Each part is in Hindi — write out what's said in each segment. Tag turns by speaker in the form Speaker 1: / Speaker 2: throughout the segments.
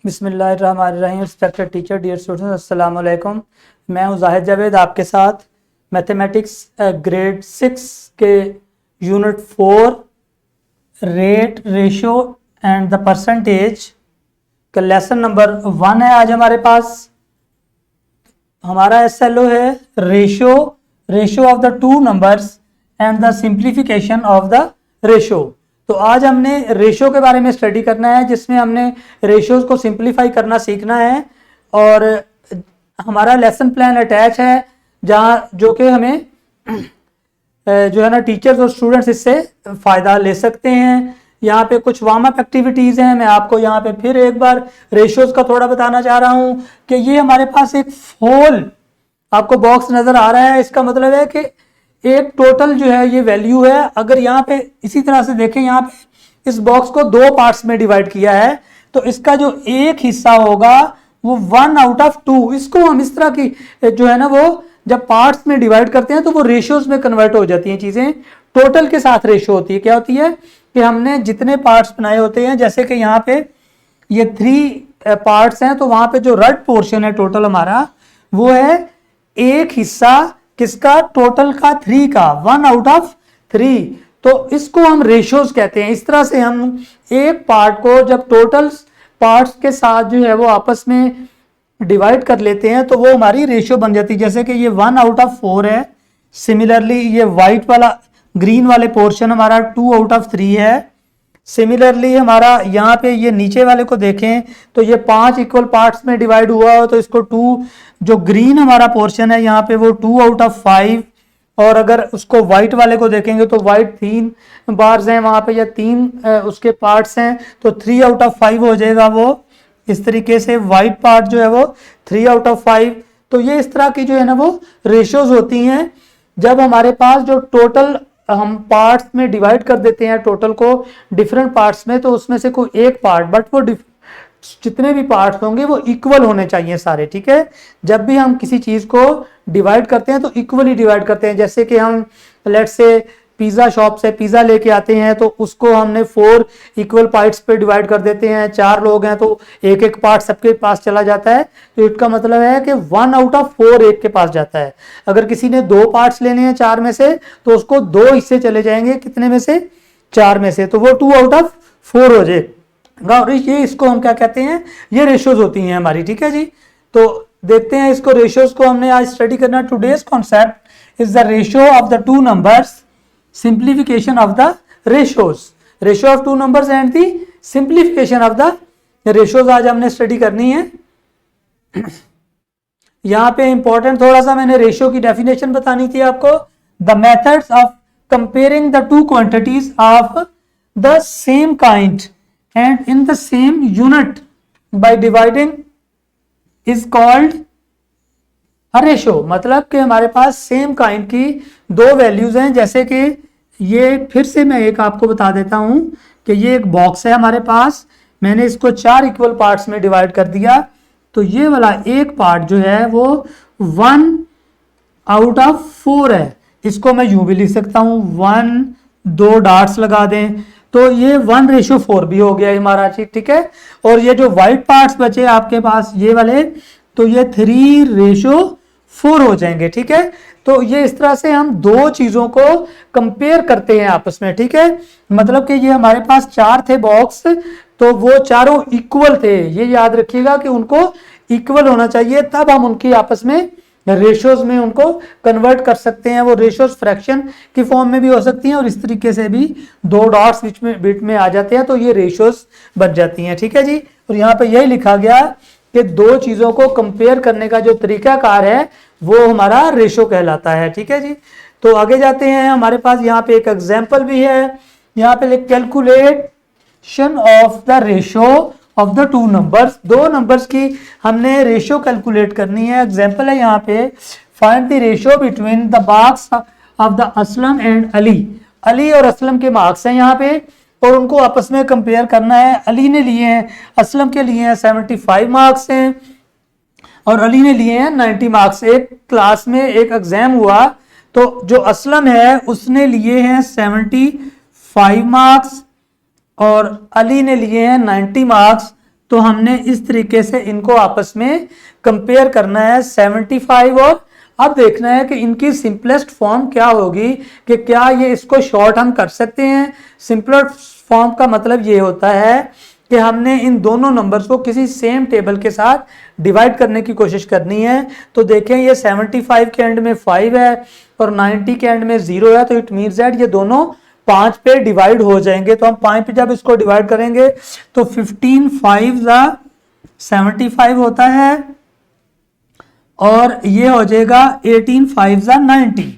Speaker 1: बिस्मिल्लाहिर्रहमानिर्रहीम। रिस्पेक्टेड टीचर, डियर स्टूडेंट्स, अस्सलाम वालेकुम। मैं हूं जाहिद जावेद आपके साथ मैथमेटिक्स ग्रेड 6 के unit 4 rate ratio and the percentage का लेसन नंबर 1 है। आज हमारे पास हमारा SLO है ratio of the two numbers and the simplification of the ratio. तो आज हमने रेशो के बारे में स्टडी करना है, जिसमें हमने रेशोज को सिंप्लीफाई करना सीखना है और हमारा लेसन प्लान अटैच है, जहाँ जो कि हमें जो है ना टीचर्स और स्टूडेंट्स इससे फ़ायदा ले सकते हैं। यहाँ पे कुछ वार्म अप एक्टिविटीज़ हैं। मैं आपको यहाँ पे फिर एक बार रेशोज का थोड़ा बताना चाह रहा हूँ कि ये हमारे पास एक होल आपको बॉक्स नज़र आ रहा है। इसका मतलब है कि एक टोटल जो है ये वैल्यू है। अगर यहाँ पे इसी तरह से देखें, यहाँ पे इस बॉक्स को दो पार्ट्स में डिवाइड किया है, तो इसका जो एक हिस्सा होगा वो 1/2। इसको हम इस तरह की जो है ना, वो जब पार्ट्स में डिवाइड करते हैं तो वो रेशियोज में कन्वर्ट हो जाती हैं चीजें। टोटल के साथ रेशियो होती है। क्या होती है कि हमने जितने पार्ट्स बनाए होते हैं, जैसे कि यहाँ पे ये 3 पार्ट्स हैं, तो वहां पे जो रेड पोर्शन है टोटल हमारा, वो है एक हिस्सा किसका, टोटल का 3 का, 1/3। तो इसको हम रेशियोज कहते हैं। इस तरह से हम एक पार्ट को जब टोटल पार्ट्स के साथ जो है वो आपस में डिवाइड कर लेते हैं तो वो हमारी रेशियो बन जाती है। जैसे कि ये 1/4 है। सिमिलरली ये व्हाइट वाला ग्रीन वाले पोर्शन हमारा 2/3 है। सिमिलरली हमारा यहाँ पे ये नीचे वाले को देखें तो ये 5 इक्वल पार्ट्स में डिवाइड हुआ हो, तो इसको 2, जो ग्रीन हमारा पोर्शन है यहाँ पे वो 2/5। और अगर उसको व्हाइट वाले को देखेंगे तो व्हाइट 3 बार्स हैं वहाँ पे, या 3 उसके पार्ट्स हैं, तो 3/5 हो जाएगा वो। इस तरीके से व्हाइट पार्ट जो है वो 3/5। तो ये इस तरह की जो है ना वो रेशियोज होती हैं। जब हमारे पास जो टोटल हम पार्ट्स में डिवाइड कर देते हैं टोटल को डिफरेंट पार्ट्स में, तो उसमें से कोई एक पार्ट, बट वो जितने भी पार्ट्स होंगे वो इक्वल होने चाहिए सारे, ठीक है। जब भी हम किसी चीज को डिवाइड करते हैं तो इक्वली डिवाइड करते हैं। जैसे कि हम लेट्स से पिज़्ज़ा शॉप से पिज़्ज़ा लेके आते हैं, तो उसको हमने 4 इक्वल पार्ट्स पे डिवाइड कर देते हैं। 4 लोग हैं तो एक एक पार्ट सबके पास चला जाता है, तो इसका मतलब है कि 1/4 एक के पास जाता है। अगर किसी ने 2 पार्ट्स लेने हैं 4 में से, तो उसको 2 हिस्से चले जाएंगे, कितने में से, 4 में से, तो वो 2/4 हो जाएगा। और ये इसको हम क्या कहते हैं, ये रेशियोज होती हैं हमारी, ठीक है जी। तो देखते हैं इसको, रेशियोज को हमने आज स्टडी करना। Today's concept is the ratio of the two numbers, simplification of the ratios, ratio of two numbers and the simplification of the ratios आज हमने स्टडी करनी है। यहां पे इंपॉर्टेंट थोड़ा सा मैंने रेशियो की डेफिनेशन बतानी थी आपको। The methods of comparing the two quantities of the same kind and in the same unit by dividing is called ratio. मतलब कि हमारे पास सेम काइंड की 2 वैल्यूज हैं। जैसे कि ये फिर से मैं एक आपको बता देता हूं कि ये एक बॉक्स है हमारे पास, मैंने इसको 4 इक्वल पार्ट्स में डिवाइड कर दिया। तो ये वाला एक पार्ट जो है वो 1/4 है। इसको मैं यूं भी लिख सकता हूं, 1, 2 डॉट्स लगा दें, तो ये 1/4 भी हो गया हमारा, ठीक है। और ये जो व्हाइट पार्ट्स बचे आपके पास ये वाले, तो ये 3/4 हो जाएंगे, ठीक है। तो ये इस तरह से हम 2 चीजों को कंपेयर करते हैं आपस में, ठीक है। मतलब कि ये हमारे पास 4 थे बॉक्स, तो वो चारों इक्वल थे। ये याद रखिएगा कि उनको इक्वल होना चाहिए, तब हम उनकी आपस में रेशियोज में उनको कन्वर्ट कर सकते हैं। वो रेशियोज फ्रैक्शन की फॉर्म में भी हो सकती हैं और इस तरीके से भी 2 डॉट्स बीच में आ जाते हैं, तो ये रेशियोज बन जाती हैं, ठीक है जी। और यहाँ पे यही लिखा गया कि 2 चीजों को कंपेयर करने का जो तरीकाकार है वो हमारा रेशो कहलाता है, ठीक है जी। तो आगे जाते हैं। हमारे पास यहाँ पे एक एग्जांपल भी है। यहाँ पे calculation of the ratio of the two numbers, 2 numbers की हमने रेशो कैलकुलेट करनी है। एग्जांपल है यहाँ पे, find the ratio between the marks of the Aslam and Ali. Ali और असलम के मार्क्स हैं यहाँ पे और उनको आपस में कंपेयर करना है। अली ने लिए हैं, असलम के लिए हैं 75 मार्क्स हैं और अली ने लिए हैं 90 मार्क्स। एक क्लास में एक एग्जाम हुआ तो जो असलम है उसने लिए हैं 75 मार्क्स और अली ने लिए हैं 90 मार्क्स। तो हमने इस तरीके से इनको आपस में कंपेयर करना है 75 और अब देखना है कि इनकी सिंपलेस्ट फॉर्म क्या होगी, कि क्या ये इसको शॉर्ट हम कर सकते हैं। सिंपलर फॉर्म का मतलब ये होता है कि हमने इन दोनों नंबर्स को किसी सेम टेबल के साथ डिवाइड करने की कोशिश करनी है। तो देखें ये 75 के एंड में 5 है और 90 के एंड में 0 है, तो इट मीन्स दैट ये दोनों 5 पे डिवाइड हो जाएंगे। तो हम 5 पे जब इसको डिवाइड करेंगे तो 15 5 75 होता है और ये हो जाएगा 18 5 90।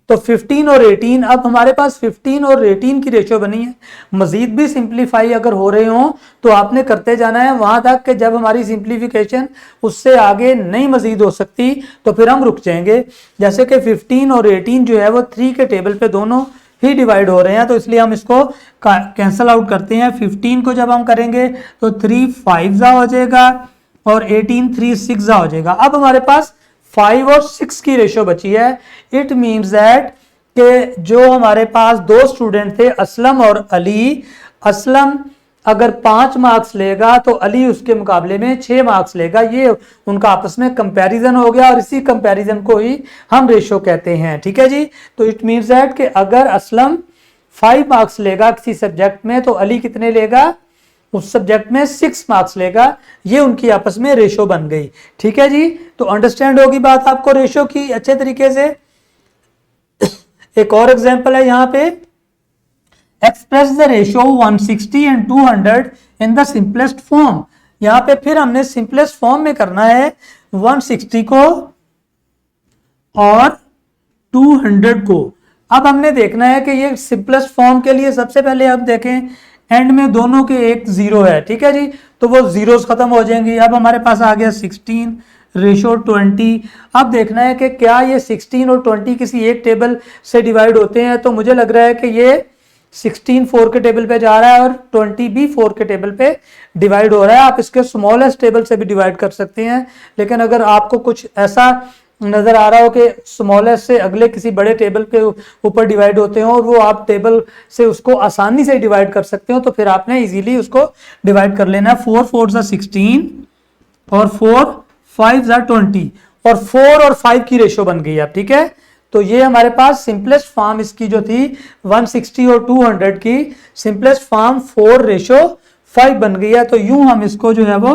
Speaker 1: तो 15 और 18, अब हमारे पास 15 और 18 की रेशियो बनी है। मजीद भी सिंप्लीफाई अगर हो रहे हो तो आपने करते जाना है वहां तक कि जब हमारी सिंप्लीफिकेशन उससे आगे नहीं मजीद हो सकती तो फिर हम रुक जाएंगे। जैसे कि 15 और 18 जो है वो 3 के टेबल पे दोनों ही डिवाइड हो रहे हैं, तो इसलिए हम इसको कैंसल आउट करते हैं। 15 को जब हम करेंगे तो 3 5 हो जाएगा और 18 3 6 हो जाएगा। अब हमारे पास 5 और 6 की रेशियो बची है। इट मीन्स दैट कि जो हमारे पास दो स्टूडेंट थे असलम और अली, असलम अगर 5 मार्क्स लेगा तो अली उसके मुकाबले में 6 मार्क्स लेगा। ये उनका आपस में कंपैरिजन हो गया और इसी कंपैरिजन को ही हम रेशियो कहते हैं। ठीक है जी। तो इट मीन्स दैट कि अगर असलम 5 मार्क्स लेगा किसी सब्जेक्ट में तो अली कितने लेगा, उस सब्जेक्ट में 6 मार्क्स लेगा। ये उनकी आपस में रेशो बन गई। ठीक है जी। तो अंडरस्टैंड होगी बात आपको रेशो की अच्छे तरीके से। एक और एग्जांपल है यहाँ पे, express the ratio 160 and 200 in the simplest form. यहाँ पे फिर हमने सिंपलेस्ट फॉर्म में करना है 160 को और 200 को। अब हमने देखना है कि ये सिंपलेस्ट फॉर्म के लिए सबसे पहले हम देखें एंड में दोनों के एक 0 है। ठीक है जी। तो वो जीरोस खत्म हो जाएंगी। अब हमारे पास आ गया 16 रेशो 20। अब देखना है कि क्या ये 16 और 20 किसी एक टेबल से डिवाइड होते हैं। तो मुझे लग रहा है कि ये 16 4 के टेबल पे जा रहा है और 20 भी 4 के टेबल पे डिवाइड हो रहा है। आप इसके स्मॉलेस्ट टेबल से भी डिवाइड कर सकते हैं, लेकिन अगर आपको कुछ ऐसा नजर आ रहा हो कि स्मॉलेस्ट से अगले किसी बड़े टेबल के ऊपर डिवाइड होते हो और वो आप टेबल से उसको आसानी से डिवाइड कर सकते हो, तो फिर आपने इजीली उसको डिवाइड कर लेना है। 4 4 16 और 4 5 20 और 4 और 5 की रेशो बन गई अब। ठीक है। तो ये हमारे पास सिंपलेस्ट फॉर्म इसकी जो थी 160 और 200 की सिंपलेस्ट फॉर्म 4 रेशो 5 बन गई है। तो यूं हम इसको जो है वो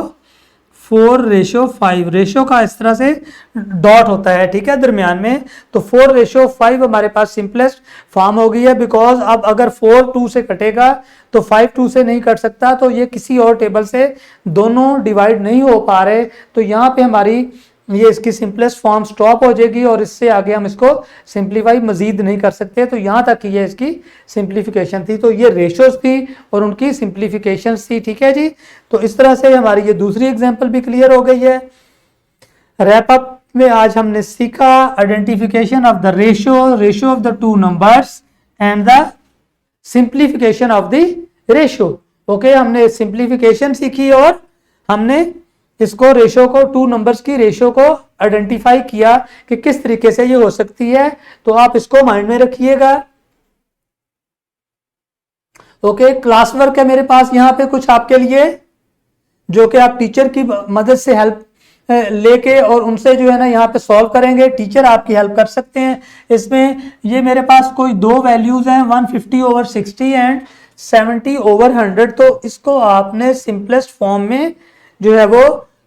Speaker 1: 4 रेशो 5, रेशो का इस तरह से डॉट होता है। ठीक है दरमियान में। तो 4 रेशो 5 हमारे पास सिंपलेस्ट फॉर्म हो गई है। बिकॉज अब अगर 4 2 से कटेगा तो 5 2 से नहीं कट सकता, तो ये किसी और टेबल से दोनों डिवाइड नहीं हो पा रहे। तो यहाँ पे हमारी ये इसकी सिंपलेस्ट फॉर्म स्टॉप हो जाएगी और इससे आगे हम इसको सिंप्लीफाई मजीद नहीं कर सकते। तो यहाँ तक ये इसकी सिंप्लीफिकेशन थी। तो ये रेशोज थी और उनकी सिंप्लीफिकेशन थी। ठीक है जी। तो इस तरह से हमारी ये दूसरी एग्जांपल भी क्लियर हो गई है। रैप अप में आज हमने सीखा identification of the ratio of the two numbers and the simplification of the ratio. Okay, हमने सिंप्लीफिकेशन सीखी और हमने इसको रेशो को, टू नंबर्स की रेशो को आइडेंटिफाई किया कि किस तरीके से ये हो सकती है। तो आप इसको माइंड में रखिएगा। ओके, क्लास वर्क है मेरे पास यहाँ पे कुछ आपके लिए, जो कि आप टीचर की मदद से हेल्प लेके और उनसे जो है ना यहाँ पे सॉल्व करेंगे। टीचर आपकी हेल्प कर सकते हैं इसमें। ये मेरे पास कोई दो वैल्यूज हैं 150/60 एंड 70/100। तो इसको आपने सिंपलेस्ट फॉर्म में जो है वो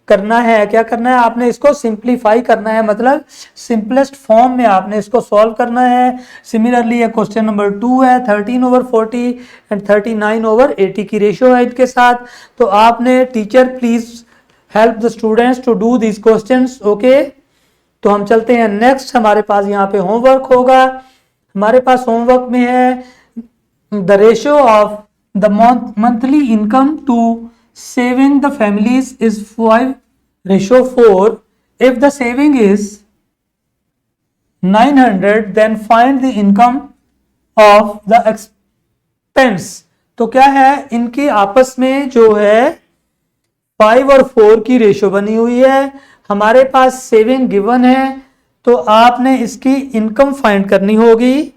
Speaker 1: करना है। क्या करना है, आपने इसको सिंप्लीफाई करना है, मतलब सिंपलेस्ट फॉर्म में आपने इसको सॉल्व करना है। सिमिलरली क्वेश्चन नंबर 2 है 13/40 एंड 39/80 की रेशियो है इनके साथ। तो आपने teacher please help the students to do this questions. Okay, तो हम चलते हैं नेक्स्ट। हमारे पास यहाँ पे होमवर्क होगा। हमारे पास होमवर्क में है the ratio of the monthly income to saving the families is 5/4. If the saving is 900 then find the income of the expense. तो क्या है, इनकी आपस में जो है 5 और 4 की रेशो बनी हुई है। हमारे पास सेविंग गिवन है तो आपने इसकी इनकम फाइंड करनी होगी।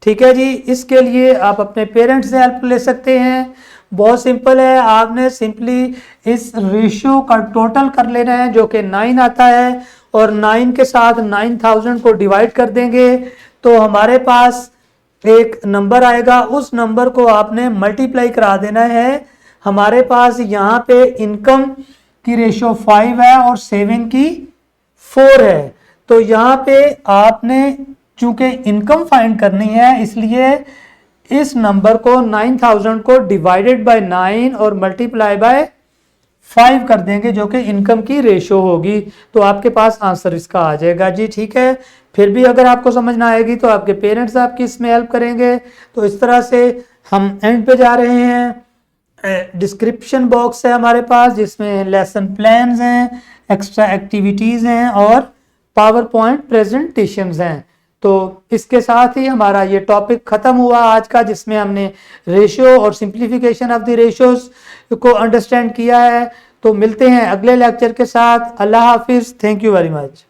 Speaker 1: ठीक है जी। इसके लिए आप अपने पेरेंट्स से हेल्प ले सकते हैं। बहुत सिंपल है, आपने सिंपली इस रेशियो का टोटल कर लेना है जो कि 9 आता है, और 9 के साथ 9000 को डिवाइड कर देंगे तो हमारे पास एक नंबर आएगा, उस नंबर को आपने मल्टीप्लाई करा देना है। हमारे पास यहाँ पे इनकम की रेशियो 5 है और सेविंग की 4 है, तो यहाँ पे आपने चूंकि इनकम फाइंड करनी है इसलिए इस नंबर को 9000 को डिवाइडेड बाय 9 और मल्टीप्लाई बाय 5 कर देंगे जो कि इनकम की रेशियो होगी, तो आपके पास आंसर इसका आ जाएगा जी। ठीक है, फिर भी अगर आपको समझ ना आएगी तो आपके पेरेंट्स आपकी इसमें हेल्प करेंगे। तो इस तरह से हम एंड पे जा रहे हैं। डिस्क्रिप्शन बॉक्स है हमारे पास जिसमें लेसन प्लान्स हैं, एक्स्ट्रा एक्टिविटीज़ हैं और पावर पॉइंट प्रेजेंटेशंस हैं। तो इसके साथ ही हमारा ये टॉपिक ख़त्म हुआ आज का, जिसमें हमने रेशियो और सिंप्लीफिकेशन ऑफ द रेशियोज को अंडरस्टैंड किया है। तो मिलते हैं अगले लेक्चर के साथ। अल्लाह हाफिज़, थैंक यू वेरी मच।